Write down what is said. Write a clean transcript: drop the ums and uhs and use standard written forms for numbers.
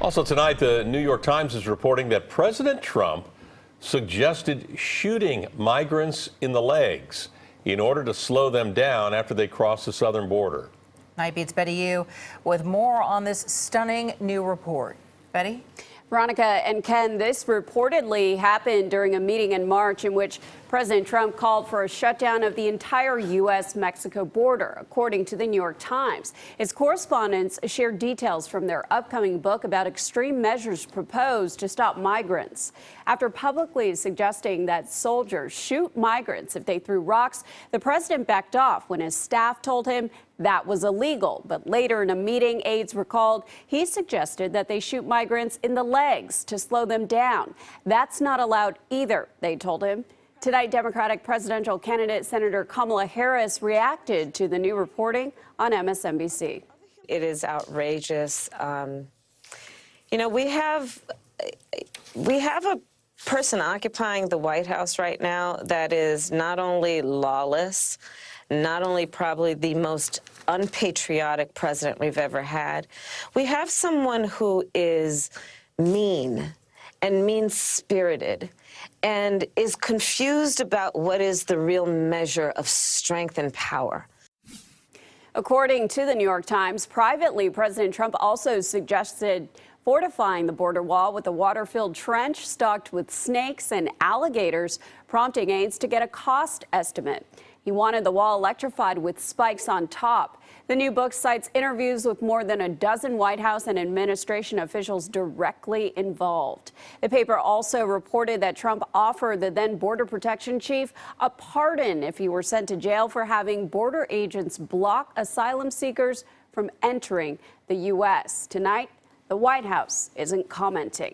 Also tonight, the New York Times is reporting that President Trump suggested shooting migrants in the legs in order to slow them down after they cross the southern border. Night Beat's Betty Yu with more on this stunning new report. Betty? Veronica and Ken, this reportedly happened during a meeting in March in which President Trump called for a shutdown of the entire U.S.-Mexico border, according to the New York Times. Its correspondents shared details from their upcoming book about extreme measures proposed to stop migrants. After publicly suggesting that soldiers shoot migrants if they threw rocks, the president backed off when his staff told him that was illegal. But later in a meeting, aides recalled he suggested that they shoot migrants in the legs to slow them down. That's not allowed either, they told him. Tonight, Democratic presidential candidate Senator Kamala Harris reacted to the new reporting on MSNBC. It is outrageous. You know, we have a person occupying the White House right now that is not only lawless, not only probably the most unpatriotic president we've ever had. We have someone who is mean and mean-spirited and is confused about what is the real measure of strength and power. According to the New York Times, privately, President Trump also suggested fortifying the border wall with a water-filled trench stocked with snakes and alligators, prompting aides to get a cost estimate. He wanted the wall electrified with spikes on top. The new book cites interviews with more than a dozen White House and administration officials directly involved. The paper also reported that Trump offered the then Border Protection chief a pardon if he were sent to jail for having border agents block asylum seekers from entering the U.S. Tonight, the White House isn't commenting.